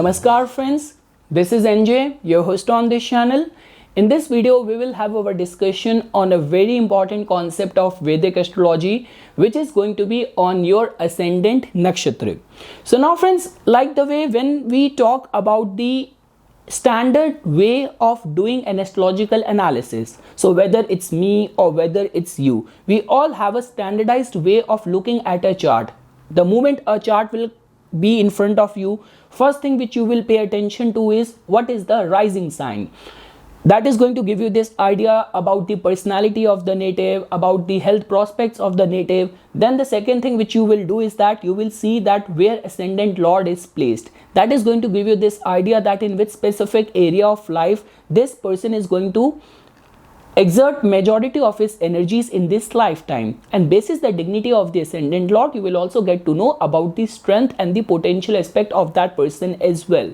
Namaskar friends, this is NJ, your host on this channel. In this video, we will have our discussion on a very important concept of Vedic astrology, which is going to be on your Ascendant Nakshatra. So now friends, like the way when we talk about the standard way of doing an astrological analysis, so whether it's me or whether it's you, we all have a standardized way of looking at a chart. The moment a chart will be in front of you, first thing which you will pay attention to is what is the rising sign. That is going to give you this idea about the personality of the native, about the health prospects of the native. Then the second thing which you will do is that you will see that where Ascendant Lord is placed. That is going to give you this idea that in which specific area of life this person is going to exert majority of his energies in this lifetime, and basis the dignity of the Ascendant Lord, you will also get to know about the strength and the potential aspect of that person as well.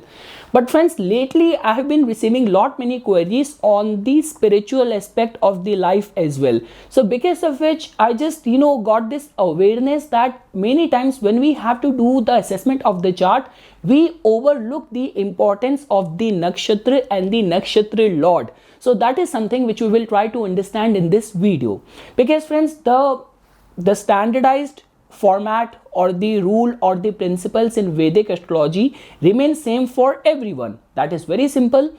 But friends, lately I have been receiving many queries on the spiritual aspect of the life as well. So because of which I just got this awareness that many times when we have to do the assessment of the chart, we overlook the importance of the nakshatra and the nakshatra lord. So that is something which we will try to understand in this video, because friends, the standardized format or the rule or the principles in Vedic astrology remain same for everyone. That is very simple.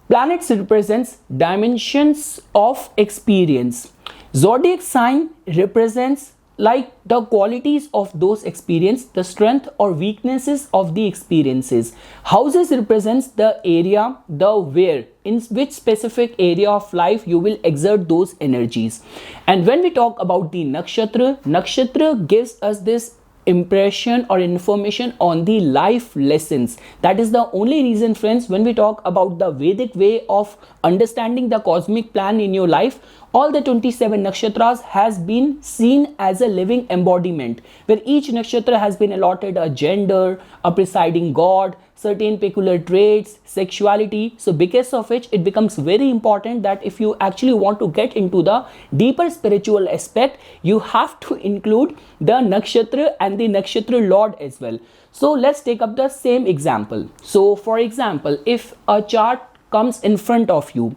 Planets represents dimensions of experience. Zodiac sign represents like the qualities of those experience, the strength or weaknesses of the experiences. Houses represents the area, the where, in which specific area of life you will exert those energies. And when we talk about the nakshatra gives us this impression or information on the life lessons. That is the only reason, friends, when we talk about the Vedic way of understanding the cosmic plan in your life, all the 27 nakshatras has been seen as a living embodiment, where each nakshatra has been allotted a gender, a presiding god, certain peculiar traits, sexuality. So because of which it becomes very important that if you actually want to get into the deeper spiritual aspect, you have to include the nakshatra and the nakshatra lord as well. So let's take up the same example. So for example, if a chart comes in front of you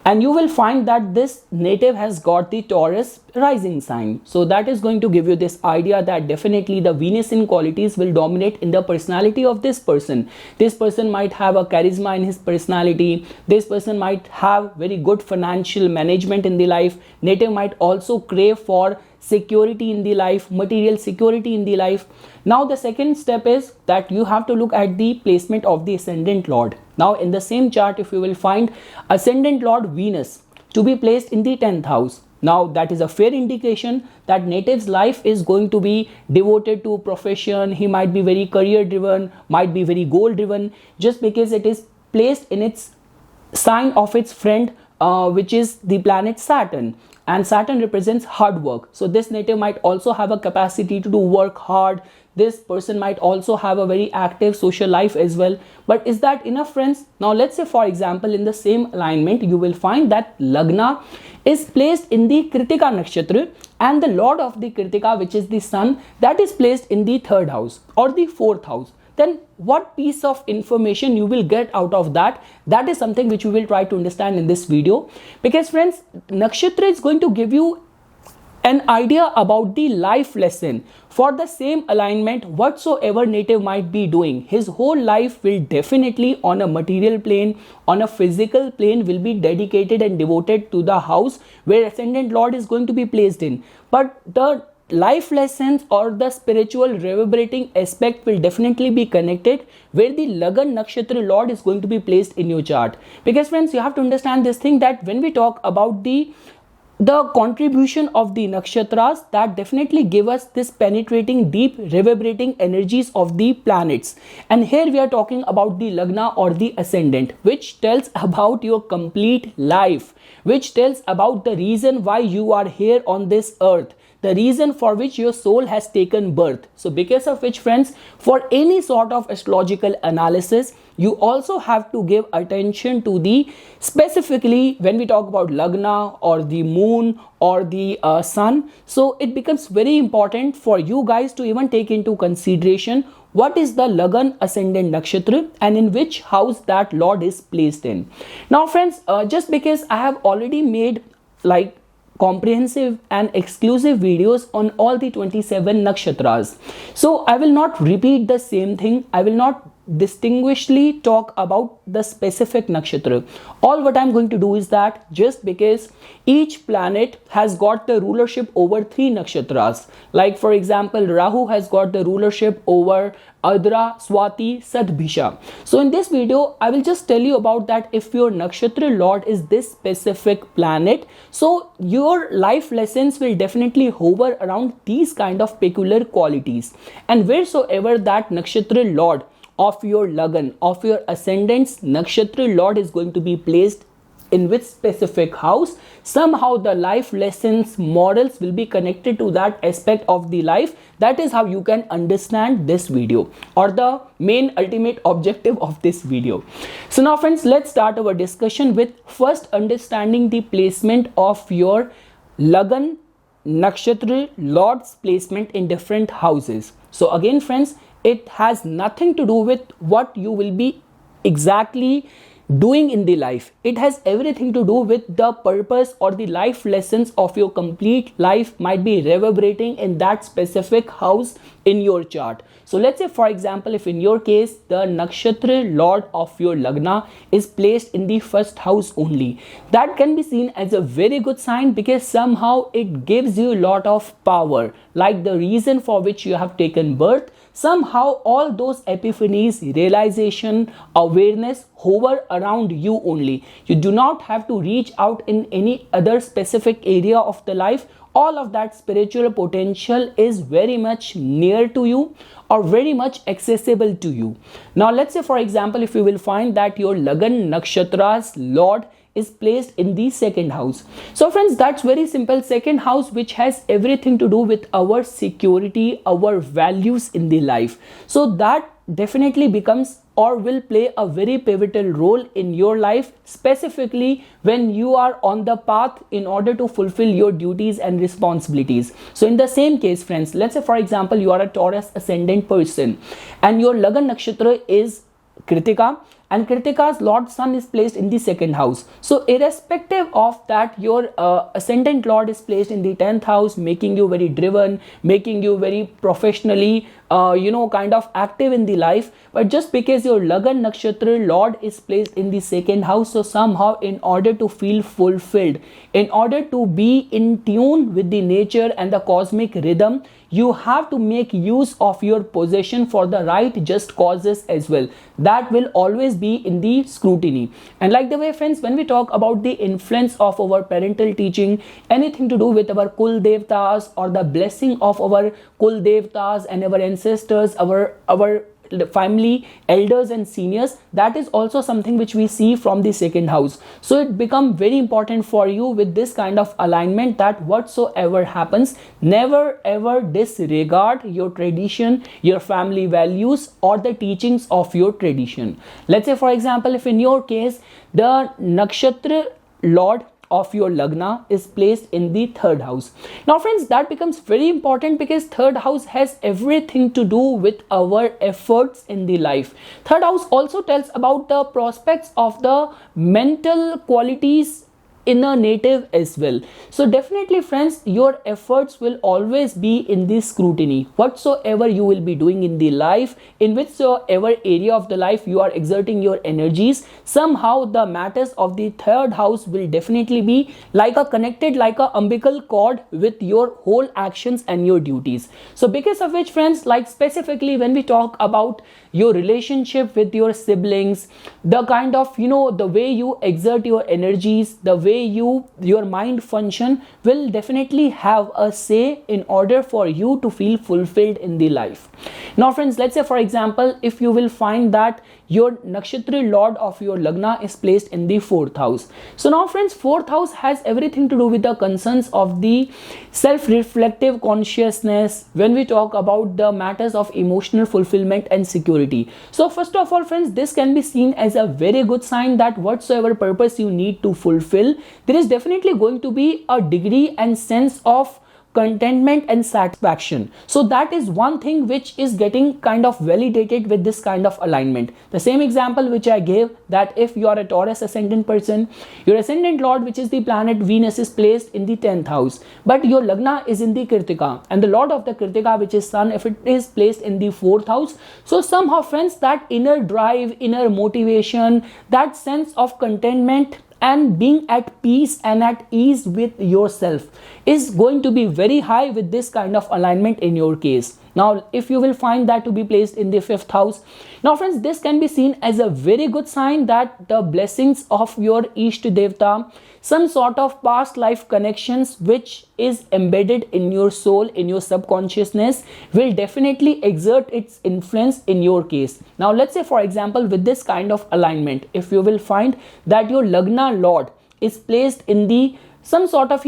and you will find that this native has got the Taurus rising sign, so that is going to give you this idea that definitely the Venusian qualities will dominate in the personality of this person. This person might have a charisma in his personality. This person might have very good financial management in the life. Native might also crave for security in the life, material security in the life. Now the second step is that you have to look at the placement of the Ascendant Lord. Now in the same chart, if you will find Ascendant Lord Venus to be placed in the 10th house, now that is a fair indication that native's life is going to be devoted to profession. He might be very career driven, might be very goal driven, just because it is placed in its sign of its friend, which is the planet Saturn. And Saturn represents hard work. So this native might also have a capacity to do work hard. This person might also have a very active social life as well. But is that enough, friends? Now let's say, for example, in the same alignment, you will find that Lagna is placed in the Kritika nakshatra, and the lord of the Kritika, which is the sun, that is placed in the 3rd house or the 4th house. Then what piece of information you will get out of that? That is something which we will try to understand in this video, because friends, nakshatra is going to give you an idea about the life lesson. For the same alignment, whatsoever native might be doing, his whole life will definitely on a material plane, on a physical plane, will be dedicated and devoted to the house where Ascendant Lord is going to be placed in. But the life lessons or the spiritual reverberating aspect will definitely be connected where the Lagan Nakshatra Lord is going to be placed in your chart. Because friends, you have to understand this thing that when we talk about the contribution of the nakshatras, that definitely give us this penetrating, deep, reverberating energies of the planets. And here we are talking about the Lagna or the Ascendant, which tells about your complete life, which tells about the reason why you are here on this earth. the reason for which your soul has taken birth. So because of which, friends, for any sort of astrological analysis, you also have to give attention to the, specifically when we talk about Lagna or the moon or the sun. So it becomes very important for you guys to even take into consideration what is the Lagan Ascendant Nakshatra and in which house that Lord is placed in. Now friends, just because I have already made like comprehensive and exclusive videos on all the 27 nakshatras, so I will not repeat the same thing. I will not distinguishedly talk about the specific nakshatra. All what I'm going to do is that, just because each planet has got the rulership over 3 nakshatras, like for example Rahu has got the rulership over Adra, Swati, Sadbhisha. So in this video I will just tell you about that. If your nakshatra lord is this specific planet, so your life lessons will definitely hover around these kind of peculiar qualities. And wheresoever that nakshatra lord of your Lagan, of your ascendant's nakshatra lord is going to be placed in which specific house, somehow the life lessons, morals will be connected to that aspect of the life. That is how you can understand this video, or the main ultimate objective of this video. So now friends, let's start our discussion with first understanding the placement of your Lagan nakshatra lord's placement in different houses. So again friends, it has nothing to do with what you will be exactly doing in the life. It has everything to do with the purpose or the life lessons of your complete life might be reverberating in that specific house in your chart. So let's say for example, if in your case the nakshatra lord of your Lagna is placed in the first house only, that can be seen as a very good sign, because somehow it gives you a lot of power, like the reason for which you have taken birth. Somehow all those epiphanies, realization, awareness hover around you only. You do not have to reach out in any other specific area of the life. All of that spiritual potential is very much near to you or very much accessible to you. Now let's say for example, if you will find that your Lagan nakshatra's lord is placed in the second house. So friends, that's very simple. Second house, which has everything to do with our security, our values in the life. So that definitely becomes or will play a very pivotal role in your life, specifically when you are on the path in order to fulfill your duties and responsibilities. So in the same case friends, let's say for example you are a Taurus ascendant person and your Lagan nakshatra is Kritika, and Kritika's lord sun is placed in the second house. So irrespective of that, your ascendant lord is placed in the 10th house, making you very driven, making you very professionally kind of active in the life. But just because your Lagan nakshatra lord is placed in the second house, so somehow in order to feel fulfilled, in order to be in tune with the nature and the cosmic rhythm, you have to make use of your possession for the right just causes as well. That will always be in the scrutiny. And like the way friends, when we talk about the influence of our parental teaching, anything to do with our Kul Devtas or the blessing of our Kul Devtas and our ancestors, our family elders and seniors, that is also something which we see from the second house. So it becomes very important for you with this kind of alignment that whatsoever happens, never ever disregard your tradition, your family values or the teachings of your tradition. Let's say for example, if in your case the nakshatra lord of your Lagna is placed in the third house. Now friends, that becomes very important because third house has everything to do with our efforts in the life. Third house also tells about the prospects of the mental qualities inner native as well. So definitely friends, your efforts will always be in this scrutiny. Whatsoever you will be doing in the life, in whichsoever area of the life you are exerting your energies, somehow the matters of the third house will definitely be like a connected, like a umbilical cord with your whole actions and your duties. So because of which friends, like specifically when we talk about your relationship with your siblings, the kind of the way you exert your energies, the way way your mind function will definitely have a say in order for you to feel fulfilled in the life. Now friends, let's say for example, if you will find that your nakshatra lord of your lagna is placed in the 4th house. So now friends, 4th house has everything to do with the concerns of the self-reflective consciousness when we talk about the matters of emotional fulfillment and security. So first of all friends, this can be seen as a very good sign that whatsoever purpose you need to fulfill, there is definitely going to be a degree and sense of contentment and satisfaction. So that is one thing which is getting kind of validated with this kind of alignment. The same example which I gave, that if you are a Taurus ascendant person, your ascendant lord, which is the planet Venus, is placed in the 10th house, but your lagna is in the Kritika, and the lord of the Kritika, which is sun, if it is placed in the 4th house, so somehow friends, that inner drive, inner motivation, that sense of contentment and being at peace and at ease with yourself is going to be very high with this kind of alignment in your case. Now if you will find that to be placed in the 5th house, now friends, this can be seen as a very good sign that the blessings of your Ishta Devta, some sort of past life connections which is embedded in your soul, in your subconsciousness, will definitely exert its influence in your case. Now let's say for example, with this kind of alignment, if you will find that your lagna lord is placed in the some sort of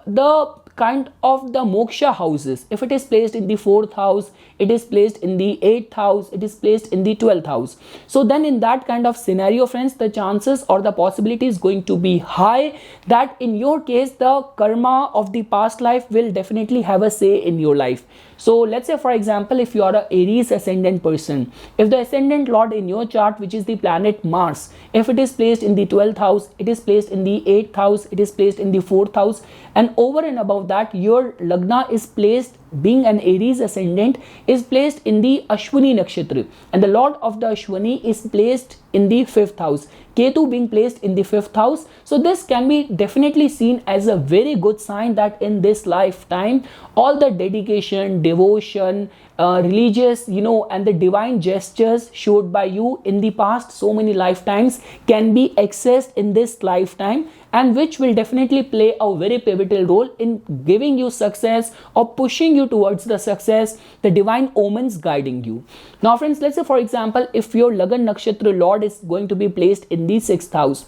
the kind of the moksha houses, if it is placed in the 4th house, it is placed in the 8th house, it is placed in the 12th house, so then in that kind of scenario friends, the chances or the possibility is going to be high that in your case the karma of the past life will definitely have a say in your life. So let's say for example, if you are a Aries ascendant person, if the ascendant lord in your chart, which is the planet Mars, if it is placed in the 12th house, it is placed in the 8th house, it is placed in the 4th house, and over and above that your lagna is placed, being an Aries ascendant, is placed in the Ashwini nakshatra, and the lord of the Ashwini is placed in the 5th house, Ketu being placed in the 5th house. So this can be definitely seen as a very good sign that in this lifetime all the dedication, devotion, religious and the divine gestures showed by you in the past so many lifetimes can be accessed in this lifetime, and which will definitely play a very pivotal role in giving you success or pushing you towards the success, the divine omens guiding you. Now friends, let's say for example, if your Lagan Nakshatra Lord is going to be placed in the 6th house.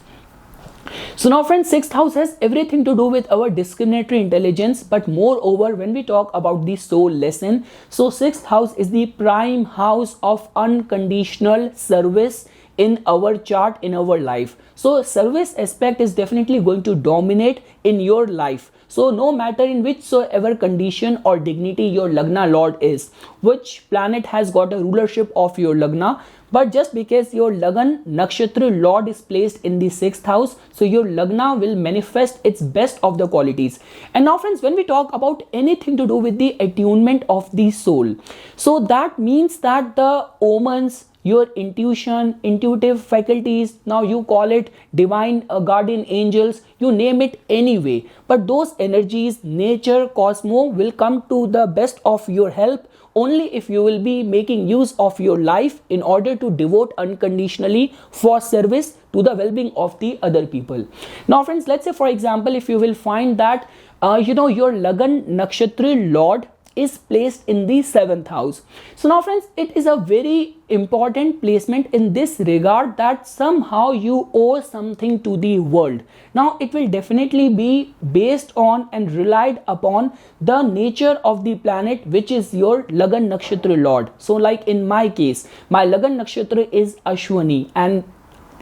So now friends, 6th house has everything to do with our discriminatory intelligence, but moreover when we talk about the soul lesson, so 6th house is the prime house of unconditional service in our chart, in our life. So service aspect is definitely going to dominate in your life. So no matter in whichsoever condition or dignity your lagna lord is, which planet has got a rulership of your lagna, but just because your Lagan Nakshatra Lord is placed in the 6th house, so your Lagna will manifest its best of the qualities. And now friends, when we talk about anything to do with the attunement of the soul, so that means that the omens, your intuition, intuitive faculties, now you call it divine guardian angels, you name it anyway, but those energies, nature, cosmos will come to the best of your help only if you will be making use of your life in order to devote unconditionally for service to the well-being of the other people. Now friends, let's say for example, if you will find that your Lagan Nakshatra Lord is placed in the 7th house. So now friends, it is a very important placement in this regard that somehow you owe something to the world. Now it will definitely be based on and relied upon the nature of the planet, which is your Lagan Nakshatra Lord. So like in my case, my Lagan Nakshatra is Ashwini, and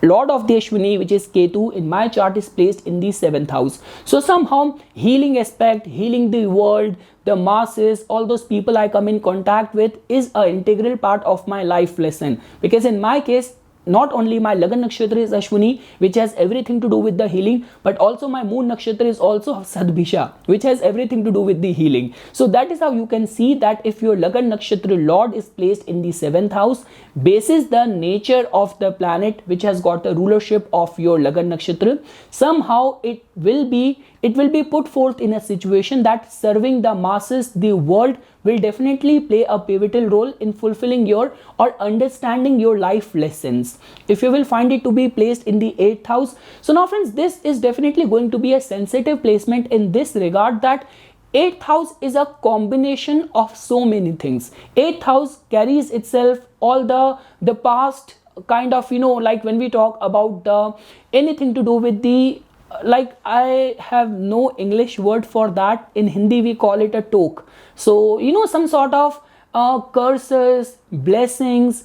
Lord of the Ashwini, which is Ketu, in my chart is placed in the 7th house. So somehow healing aspect, healing the world, the masses, all those people I come in contact with is an integral part of my life lesson. Because in my case, not only my Lagan Nakshatra is Ashwini, which has everything to do with the healing, but also my Moon Nakshatra is also Sadbhisha, which has everything to do with the healing. So that is how you can see that if your Lagan Nakshatra Lord is placed in the 7th house, basis the nature of the planet which has got the rulership of your Lagan Nakshatra, somehow it will be it will be put forth in a situation that serving the masses, the world, will definitely play a pivotal role in fulfilling your or understanding your life lessons. If you will find it to be placed in the 8th house, so now friends, this is definitely going to be a sensitive placement in this regard, that 8th house is a combination of so many things. 8th house carries itself all the past kind of, like when we talk about the anything to do with the like, I have no English word for that. In Hindi we call it a toke. So some sort of curses, blessings,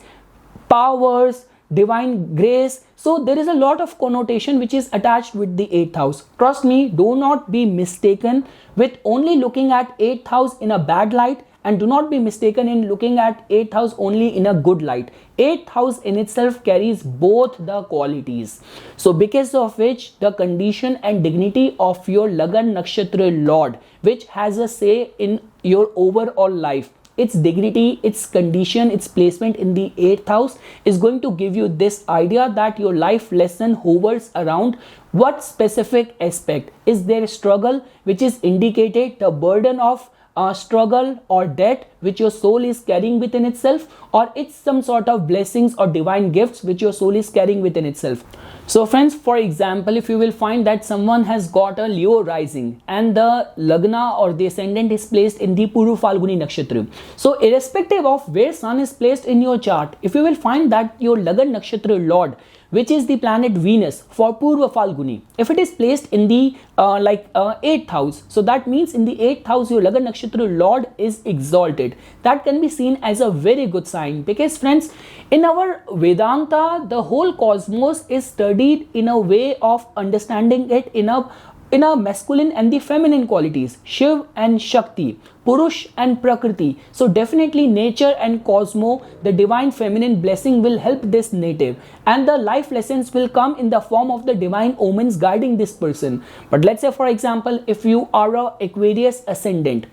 powers, divine grace. So there is a lot of connotation which is attached with the 8th house. Trust me, do not be mistaken with only looking at 8th house in a bad light, and do not be mistaken in looking at 8th house only in a good light. 8th house in itself carries both the qualities. So because of which the condition and dignity of your Lagan Nakshatra Lord, which has a say in your overall life, its dignity, its condition, its placement in the 8th house is going to give you this idea that your life lesson hovers around what specific aspect. Is there a struggle which is indicated, the burden of struggle or debt which your soul is carrying within itself, or it's some sort of blessings or divine gifts which your soul is carrying within itself. So friends, for example, if you will find that someone has got a Leo rising and the Lagna or the ascendant is placed in the Purva Falguni Nakshatra. So irrespective of where sun is placed in your chart, if you will find that your Lagan Nakshatra Lord, which is the planet Venus for Purva Falguni, if it is placed in the 8th house, so that means in the 8th house your Lagan Nakshatra Lord is exalted. That can be seen as a very good sign, because friends, in our Vedanta, the whole cosmos is studied in a way of understanding it in a masculine and the feminine qualities, Shiv and Shakti, Purush and Prakriti. So definitely nature and cosmo, the divine feminine blessing will help this native, and the life lessons will come in the form of the divine omens guiding this person. But let's say for example, if you are a Aquarius ascendant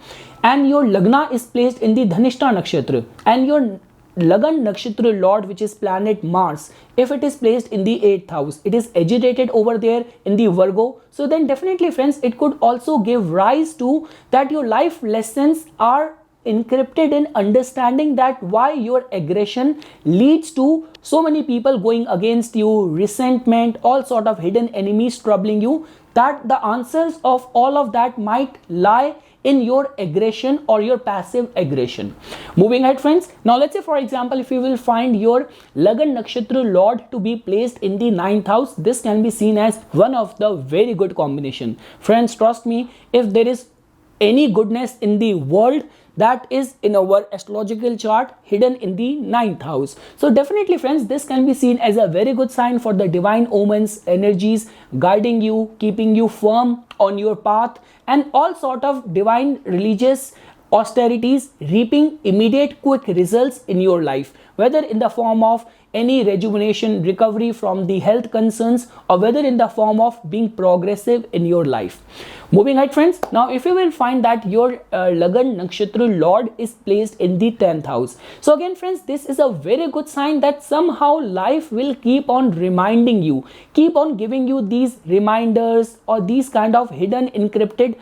and your Lagna is placed in the Dhanishta Nakshatra, and your Lagan Nakshatra Lord, which is planet Mars, if it is placed in the 8th house, it is agitated over there in the Virgo. So then definitely friends, it could also give rise to that your life lessons are encrypted in understanding that why your aggression leads to so many people going against you, resentment, all sort of hidden enemies troubling you, that the answers of all of that might lie in your aggression or your passive aggression. Moving ahead friends, now let's say for example, if you will find your Lagan Nakshatra Lord to be placed in the 9th house, this can be seen as one of the very good combination. Friends, trust me, if there is any goodness in the world, that is in our astrological chart hidden in the 9th house. So definitely friends, this can be seen as a very good sign for the divine omens, energies guiding you, keeping you firm on your path, and all sort of divine religious austerities reaping immediate quick results in your life, whether in the form of any rejuvenation, recovery from the health concerns, or whether in the form of being progressive in your life. Moving ahead friends, now if you will find that your Lagan Nakshatra Lord is placed in the 10th house. So again friends, this is a very good sign that somehow life will keep on reminding you, keep on giving you these reminders or these kind of hidden encrypted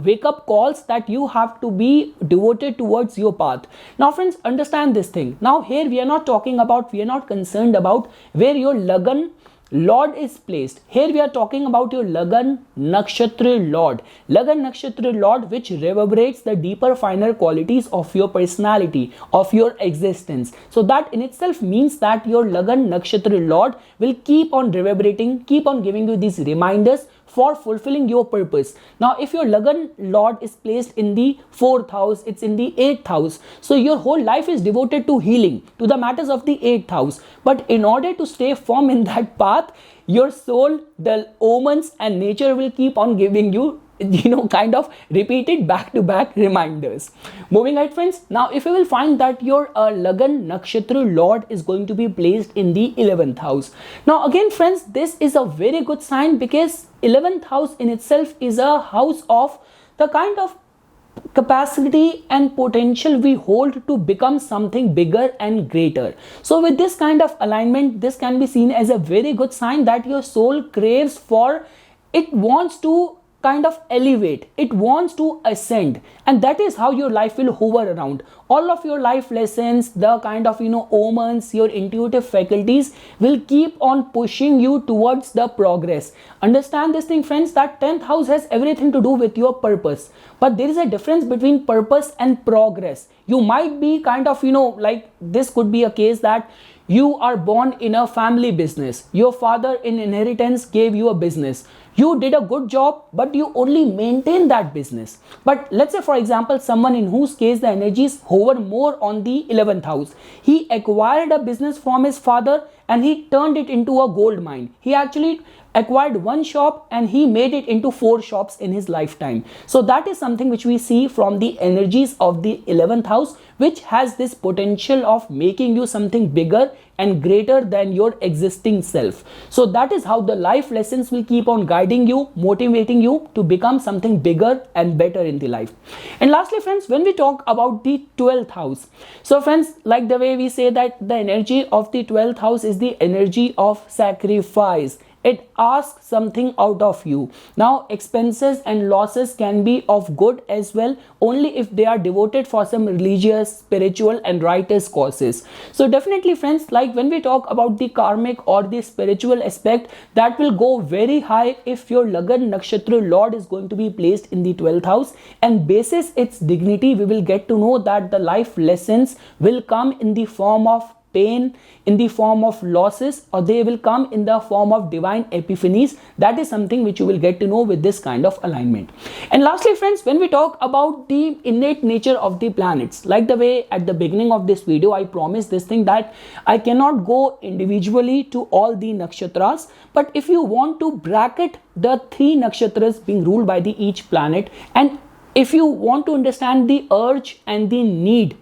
wake up calls that you have to be devoted towards your path. Now friends, understand this thing. Now here we are not talking about, we are not concerned about where your Lagan Lord is placed. Here we are talking about your Lagan Nakshatra Lord. Lagan Nakshatra Lord, which reverberates the deeper, finer qualities of your personality, of your existence. So that in itself means that your Lagan Nakshatra Lord will keep on reverberating, keep on giving you these reminders for fulfilling your purpose. Now if your Lagan Lord is placed in the 4th house, it's in the 8th house, so your whole life is devoted to healing, to the matters of the 8th house. But in order to stay firm in that path, your soul, the omens and nature will keep on giving you kind of repeated back-to-back reminders. Moving ahead friends, now if you will find that your Lagan Nakshatra Lord is going to be placed in the 11th house. Now again friends, this is a very good sign, because 11th house in itself is a house of the kind of capacity and potential we hold to become something bigger and greater. So with this kind of alignment, this can be seen as a very good sign that your soul craves for, it wants to kind of elevate, it wants to ascend, and that is how your life will hover around. All of your life lessons, the kind of omens, your intuitive faculties will keep on pushing you towards the progress. Understand this thing, friends, that 10th house has everything to do with your purpose, but there is a difference between purpose and progress. You might be kind of like, this could be a case that you are born in a family business. Your father in inheritance gave you a business. You did a good job, but you only maintain that business. But let's say, for example, someone in whose case the energies hover more on the 11th house. He acquired a business from his father and he turned it into a gold mine. He actually acquired one shop and he made it into 4 shops in his lifetime. So that is something which we see from the energies of the 11th house, which has this potential of making you something bigger and greater than your existing self. So that is how the life lessons will keep on guiding you, motivating you to become something bigger and better in the life. And lastly, friends, when we talk about the 12th house, so friends, like the way we say that the energy of the 12th house is the energy of sacrifice. It asks something out of you. Now, expenses and losses can be of good as well, only if they are devoted for some religious, spiritual and righteous causes. So definitely, friends, like when we talk about the karmic or the spiritual aspect, that will go very high if your Lagan Nakshatra Lord is going to be placed in the 12th house, and basis its dignity, we will get to know that the life lessons will come in the form of pain, in the form of losses, or they will come in the form of divine epiphanies. That is something which you will get to know with this kind of alignment. And lastly, friends, when we talk about the innate nature of the planets, like the way at the beginning of this video I promised this thing that I cannot go individually to all the nakshatras, but if you want to bracket the 3 nakshatras being ruled by the each planet, and if you want to understand the urge and the need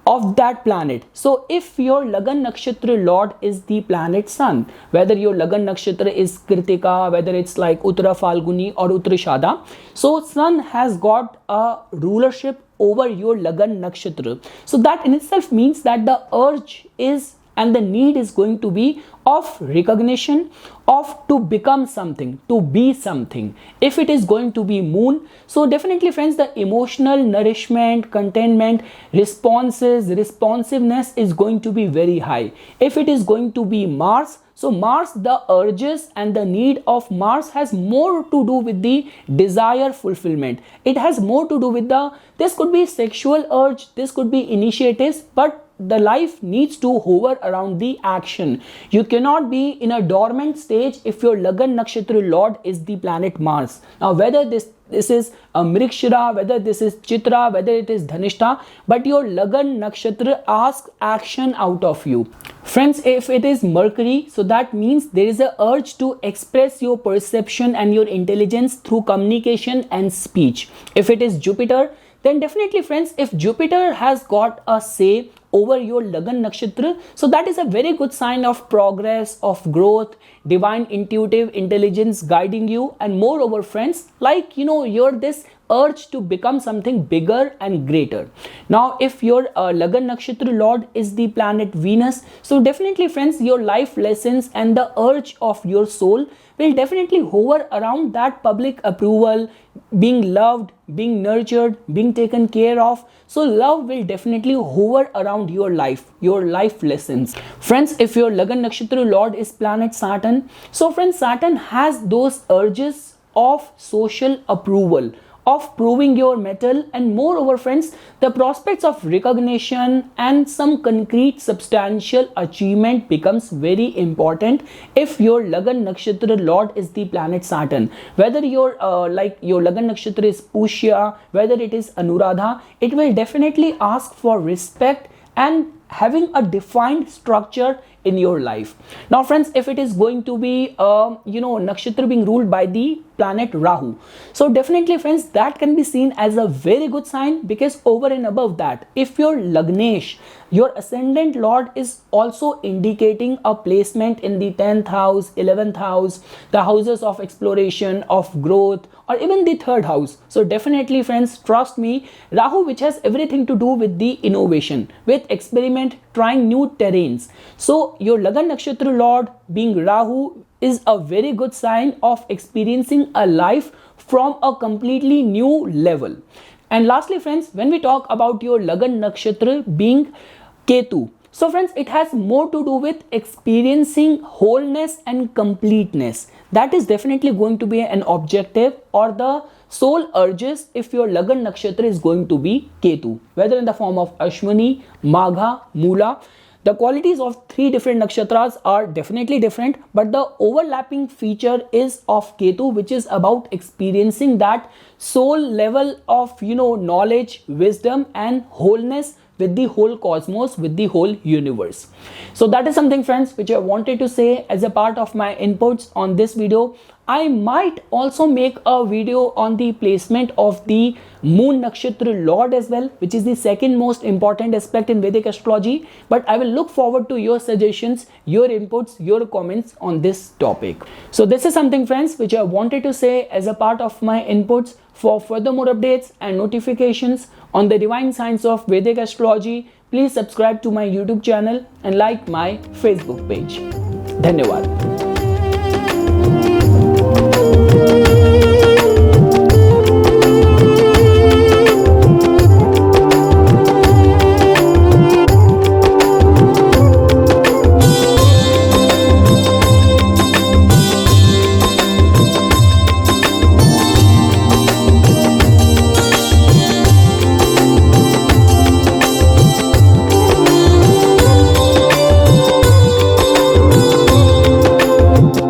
of that planet. So if your Lagan Nakshatra Lord is the planet Sun, whether your Lagan Nakshatra is Kritika, whether it's like Uttara Falguni or Uttarashada, so Sun has got a rulership over your Lagan Nakshatra. So that in itself means that the urge is and the need is going to be of recognition, of to become something, to be something. If it is going to be Moon, so definitely, friends, the emotional nourishment, contentment, responsiveness is going to be very high. If it is going to be Mars, so Mars, the urges and the need of Mars has more to do with the desire fulfillment. It has more to do with this could be sexual urge, this could be initiatives, but the life needs to hover around the action. You cannot be in a dormant stage if your Lagan Nakshatra Lord is the planet Mars. Now, whether this is a Mrikshira, whether this is Chitra, whether it is Dhanishta, but your Lagan Nakshatra asks action out of you. Friends, if it is Mercury, so that means there is a urge to express your perception and your intelligence through communication and speech. If it is Jupiter, then definitely, friends, if Jupiter has got a say over your Lagan Nakshatra, so that is a very good sign of progress, of growth, divine intuitive intelligence guiding you, and moreover, friends, like you're this urge to become something bigger and greater. Now, if your Lagan Nakshatra Lord is the planet Venus, so definitely, friends, your life lessons and the urge of your soul will definitely hover around that public approval, being loved, being nurtured, being taken care of. So love will definitely hover around your life lessons. Friends, if your Lagan Nakshatra Lord is planet Saturn, so friends, Saturn has those urges of social approval, of proving your mettle, and moreover, friends, the prospects of recognition and some concrete substantial achievement becomes very important if your Lagan Nakshatra Lord is the planet Saturn. Whether your Lagan Nakshatra is Pushya, whether it is Anuradha, it will definitely ask for respect and having a defined structure in your life. Now, friends, if it is going to be nakshatra being ruled by the planet Rahu, so definitely, friends, that can be seen as a very good sign, because over and above that, if your Lagnesh, your ascendant Lord, is also indicating a placement in the 10th house, 11th house, the houses of exploration, of growth, or even the 3rd house, so definitely, friends, trust me, Rahu, which has everything to do with the innovation, with experiment, trying new terrains. So your Lagan Nakshatra Lord being Rahu is a very good sign of experiencing a life from a completely new level. And lastly friends, when we talk about your Lagan nakshatra being Ketu, so friends, it has more to do with experiencing wholeness and completeness. That is definitely going to be an objective or the soul urges if your Lagan nakshatra is going to be Ketu, whether in the form of Ashwini, Magha, Mula. The qualities of three different nakshatras are definitely different, but the overlapping feature is of Ketu, which is about experiencing that soul level of knowledge, wisdom and wholeness with the whole cosmos, with the whole universe. So that is something friends which I wanted to say as a part of my inputs on this video. I might also make a video on the placement of the Moon Nakshatra Lord as well, which is the second most important aspect in Vedic astrology. But I will look forward to your suggestions, your inputs, your comments on this topic. So this is something friends which I wanted to say as a part of my inputs. For further more updates and notifications on the divine science of Vedic astrology, please subscribe to my YouTube channel and like my Facebook page. Dhanyawad.